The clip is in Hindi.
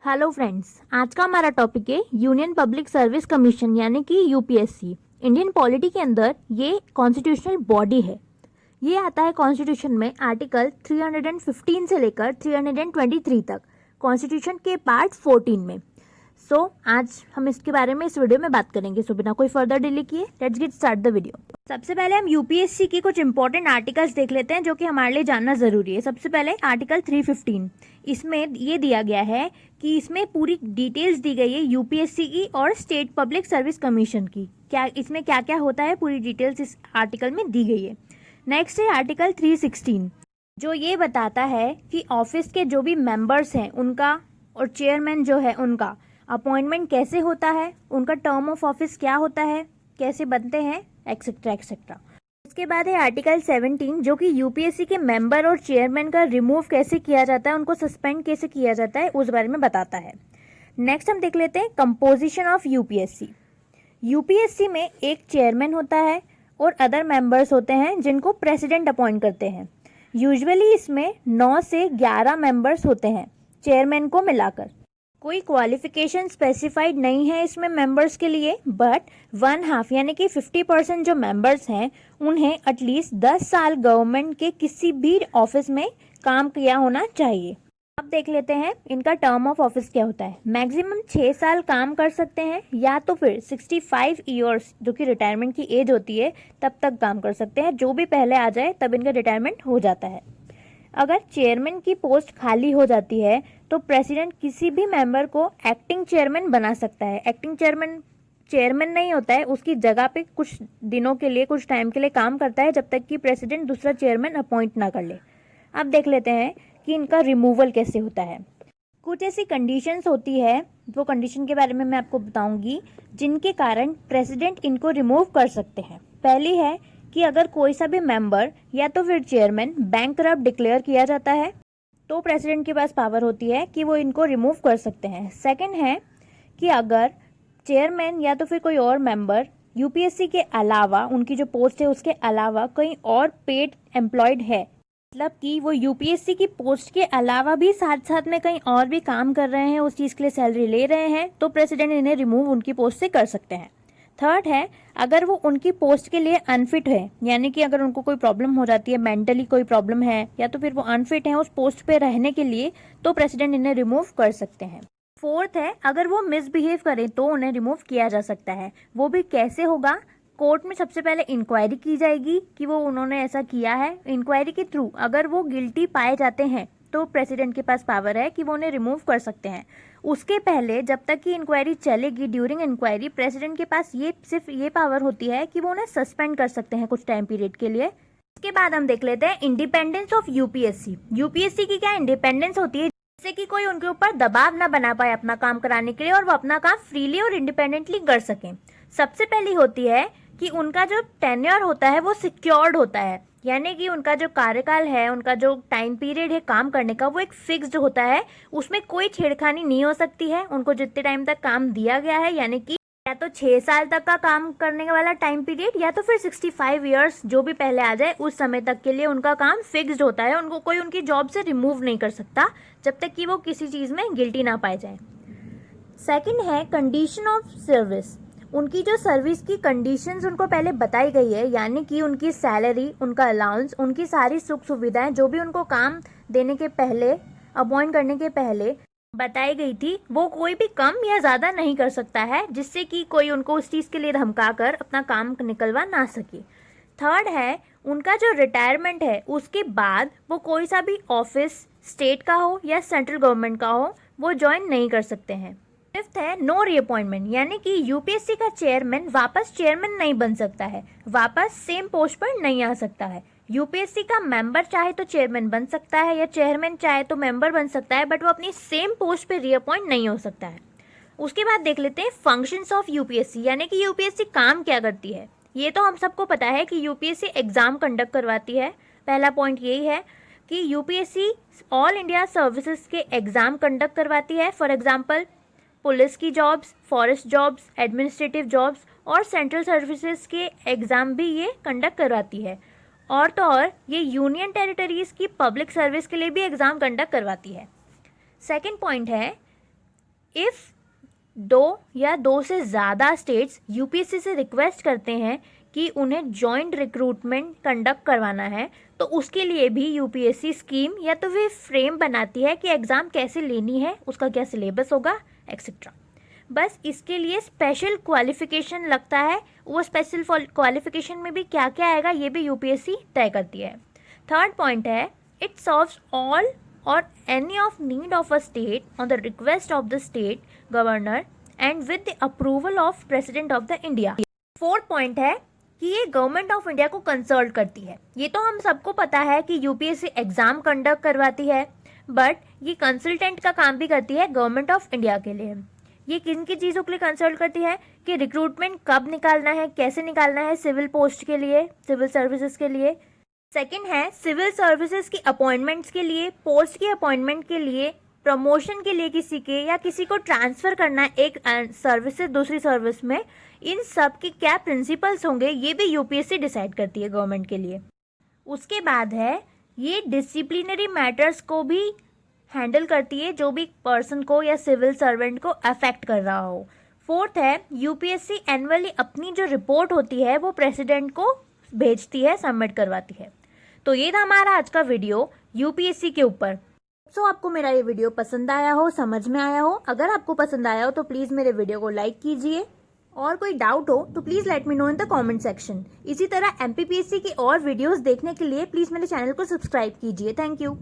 हेलो फ्रेंड्स, आज का हमारा टॉपिक है यूनियन पब्लिक सर्विस कमीशन यानी कि यूपीएससी। इंडियन पॉलिटी के अंदर ये कॉन्स्टिट्यूशनल बॉडी है। ये आता है कॉन्स्टिट्यूशन में आर्टिकल 315 से लेकर 323 तक, कॉन्स्टिट्यूशन के पार्ट 14 में। आज हम इसके बारे में इस वीडियो में बात करेंगे। बिना कोई फर्दर डिले किए let's get start the video. सबसे पहले हम यूपीएससी की कुछ इंपॉर्टेंट आर्टिकल्स देख लेते हैं जो कि हमारे लिए जानना जरूरी है। सबसे पहले आर्टिकल 315, इसमें ये दिया गया है कि इसमें पूरी डिटेल्स दी गई है यूपीएससी की और स्टेट पब्लिक सर्विस कमीशन की। क्या इसमें क्या क्या होता है, पूरी डिटेल्स इस आर्टिकल में दी गई है। नेक्स्ट है आर्टिकल 316, जो ये बताता है कि ऑफिस के जो भी मेंबर्स हैं उनका और चेयरमैन जो है उनका अपॉइंटमेंट कैसे होता है, उनका टर्म ऑफ ऑफिस क्या होता है, कैसे बनते हैं, एक्सेट्रा एक्सेट्रा। उसके बाद है आर्टिकल 17, जो कि यूपीएससी के मेंबर और चेयरमैन का रिमूव कैसे किया जाता है, उनको सस्पेंड कैसे किया जाता है, उस बारे में बताता है। नेक्स्ट हम देख लेते हैं कंपोजिशन ऑफ यूपीएससी। यूपीएससी में एक चेयरमैन होता है और अदर मेंबर्स होते हैं जिनको प्रेसिडेंट अपॉइंट करते हैं। यूजुअली इसमें 9 से 11 मेंबर्स होते हैं चेयरमैन को मिलाकर। कोई क्वालिफिकेशन स्पेसिफाइड नहीं है इसमें मेंबर्स के लिए, बट 1/2 यानी कि 50% जो मेंबर्स हैं उन्हें एटलीस्ट 10 साल गवर्नमेंट के किसी भी ऑफिस में काम किया होना चाहिए। अब देख लेते हैं इनका टर्म ऑफ ऑफिस क्या होता है। मैक्सिमम 6 साल काम कर सकते हैं या तो फिर 65 ईयर्स जो कि रिटायरमेंट की एज होती है तब तक काम कर सकते हैं। जो भी पहले आ जाए तब इनका रिटायरमेंट हो जाता है। अगर चेयरमैन की पोस्ट खाली हो जाती है तो प्रेसिडेंट किसी भी मेंबर को एक्टिंग चेयरमैन बना सकता है। एक्टिंग चेयरमैन नहीं होता है, उसकी जगह पे कुछ दिनों के लिए, कुछ टाइम के लिए काम करता है जब तक कि प्रेसिडेंट दूसरा चेयरमैन अपॉइंट ना कर ले। अब देख लेते हैं कि इनका रिमूवल कैसे होता है। कुछ ऐसी कंडीशंस होती है, वो कंडीशन के बारे में मैं आपको बताऊंगी जिनके कारण प्रेसिडेंट इनको रिमूव कर सकते हैं। पहली है कि अगर कोई सा भी मेंबर या तो फिर चेयरमैन बैंकरप्ट डिक्लेयर किया जाता है तो प्रेसिडेंट के पास पावर होती है कि वो इनको रिमूव कर सकते हैं। सेकंड है कि अगर चेयरमैन या तो फिर कोई और मेंबर यूपीएससी के अलावा, उनकी जो पोस्ट है उसके अलावा कहीं और पेड एम्प्लॉयड है, मतलब कि वो यूपीएससी की पोस्ट के अलावा भी साथ साथ में कहीं और भी काम कर रहे हैं, उस चीज़ के लिए सैलरी ले रहे हैं, तो प्रेसिडेंट इन्हें रिमूव उनकी पोस्ट से कर सकते हैं। थर्ड है अगर वो उनकी पोस्ट के लिए अनफिट है, यानी कि अगर उनको कोई प्रॉब्लम हो जाती है, मेंटली कोई प्रॉब्लम है या तो फिर वो अनफिट है उस पोस्ट पे रहने के लिए, तो प्रेसिडेंट इन्हें रिमूव कर सकते हैं। फोर्थ है अगर वो मिसबिहेव करें तो उन्हें रिमूव किया जा सकता है। वो भी कैसे होगा? कोर्ट में सबसे पहले इंक्वायरी की जाएगी कि वो उन्होंने ऐसा किया है। इंक्वायरी के थ्रू अगर वो गिल्टी पाए जाते हैं तो प्रेसिडेंट के पास पावर है कि वो उन्हें रिमूव कर सकते हैं। उसके पहले जब तक कि इंक्वायरी चलेगी, ड्यूरिंग इंक्वायरी प्रेसिडेंट के पास सिर्फ ये पावर होती है कि वो उन्हें सस्पेंड कर सकते हैं कुछ टाइम पीरियड के लिए। इसके बाद हम देख लेते हैं इंडिपेंडेंस ऑफ यूपीएससी। यूपीएससी की क्या इंडिपेंडेंस होती है, जिससे कि कोई उनके ऊपर दबाव ना बना पाए अपना काम कराने के लिए और वो अपना काम फ्रीली और इंडिपेंडेंटली कर सकें। सबसे पहली होती है कि उनका जो टेन्योर होता है वो सिक्योर्ड होता है, यानी कि उनका जो कार्यकाल है, उनका जो टाइम पीरियड है काम करने का, वो एक फिक्स्ड होता है। उसमें कोई छेड़खानी नहीं हो सकती है। उनको जितने टाइम तक काम दिया गया है, यानी कि या तो 6 साल तक का काम करने वाला टाइम पीरियड या तो फिर 65 ईयर्स जो भी पहले आ जाए उस समय तक के लिए उनका काम फिक्स्ड होता है। उनको कोई उनकी जॉब से रिमूव नहीं कर सकता जब तक कि वो किसी चीज़ में गिल्टी ना पाए जाए। सेकेंड है कंडीशन ऑफ सर्विस। उनकी जो सर्विस की कंडीशंस उनको पहले बताई गई है, यानी कि उनकी सैलरी, उनका अलाउंस, उनकी सारी सुख सुविधाएं जो भी उनको काम देने के पहले, अपॉइंट करने के पहले बताई गई थी, वो कोई भी कम या ज़्यादा नहीं कर सकता है जिससे कि कोई उनको उस चीज़ के लिए धमका कर अपना काम निकलवा ना सके। थर्ड है उनका जो रिटायरमेंट है उसके बाद वो कोई सा भी ऑफिस स्टेट का हो या सेंट्रल गवर्नमेंट का हो वो ज्वाइन नहीं कर सकते हैं। फिफ्थ है नो रीअपॉइंटमेंट, यानी कि यूपीएससी का चेयरमैन वापस चेयरमैन नहीं बन सकता है, वापस सेम पोस्ट पर नहीं आ सकता है। यूपीएससी का मेंबर चाहे तो चेयरमैन बन सकता है या चेयरमैन चाहे तो मेंबर बन सकता है, बट वो अपनी सेम पोस्ट पे रीअपॉइंट नहीं हो सकता है। उसके बाद देख लेते हैं फंक्शंस ऑफ यूपीएससी, यानी कि यूपीएससी काम क्या करती है। ये तो हम सबको पता है कि यूपीएससी एग्जाम कंडक्ट करवाती है। पहला पॉइंट यही है कि यूपीएससी ऑल इंडिया सर्विसेज के एग्जाम कंडक्ट करवाती है। फॉर एग्जाम्पल पुलिस की jobs, forest jobs, administrative jobs और सेंट्रल सर्विसेज के एग्ज़ाम भी ये कंडक्ट करवाती है। और तो और ये यूनियन टेरिटरीज़ की पब्लिक सर्विस के लिए भी एग्ज़ाम कंडक्ट करवाती है। सेकंड पॉइंट है इफ़ दो या दो से ज़्यादा स्टेट्स यूपीएससी से रिक्वेस्ट करते हैं कि उन्हें जॉइंट रिक्रूटमेंट कंडक्ट करवाना है, तो उसके लिए भी यूपीएससी स्कीम या तो वे फ्रेम बनाती है कि एग्ज़ाम कैसे लेनी है, उसका क्या सिलेबस होगा, एक्सेट्रा। बस इसके लिए स्पेशल क्वालिफिकेशन लगता है, वो स्पेशल क्वालिफिकेशन में भी क्या क्या आएगा ये भी यूपीएससी तय करती है। थर्ड पॉइंट है, it serves all or any of need of a state on the request of the state governor and with the approval of president of the India। Fourth point है कि ये गवर्नमेंट ऑफ इंडिया को कंसल्ट करती है। ये तो हम सबको पता है कि यूपीएससी एग्जाम कंडक्ट करवाती है, बट ये कंसल्टेंट का काम भी करती है गवर्नमेंट ऑफ इंडिया के लिए। ये किन की चीज़ों के लिए कंसल्ट करती है कि रिक्रूटमेंट कब निकालना है, कैसे निकालना है, सिविल पोस्ट के लिए, सिविल सर्विसेज के लिए। सेकंड है सिविल सर्विसेज की अपॉइंटमेंट्स के लिए, पोस्ट की अपॉइंटमेंट के लिए, प्रमोशन के लिए किसी के, या किसी को ट्रांसफ़र करना है एक सर्विस से दूसरी सर्विस में, इन सब के क्या प्रिंसिपल्स होंगे ये भी यूपीएससी डिसाइड करती है गवर्नमेंट के लिए। उसके बाद है ये डिसिप्लिनरी मैटर्स को भी हैंडल करती है जो भी पर्सन को या सिविल सर्वेंट को अफेक्ट कर रहा हो। फोर्थ है यूपीएससी एनुअली अपनी जो रिपोर्ट होती है वो प्रेसिडेंट को भेजती है, सबमिट करवाती है। तो ये था हमारा आज का वीडियो यूपीएससी के ऊपर। आपको मेरा ये वीडियो पसंद आया हो, समझ में आया हो। अगर आपको पसंद आया हो तो प्लीज़ मेरे वीडियो को लाइक कीजिए, और कोई डाउट हो तो please let me know in the comment section. इसी तरह एमपीपीएससी की और वीडियोस देखने के लिए प्लीज़ मेरे चैनल को सब्सक्राइब कीजिए। Thank you.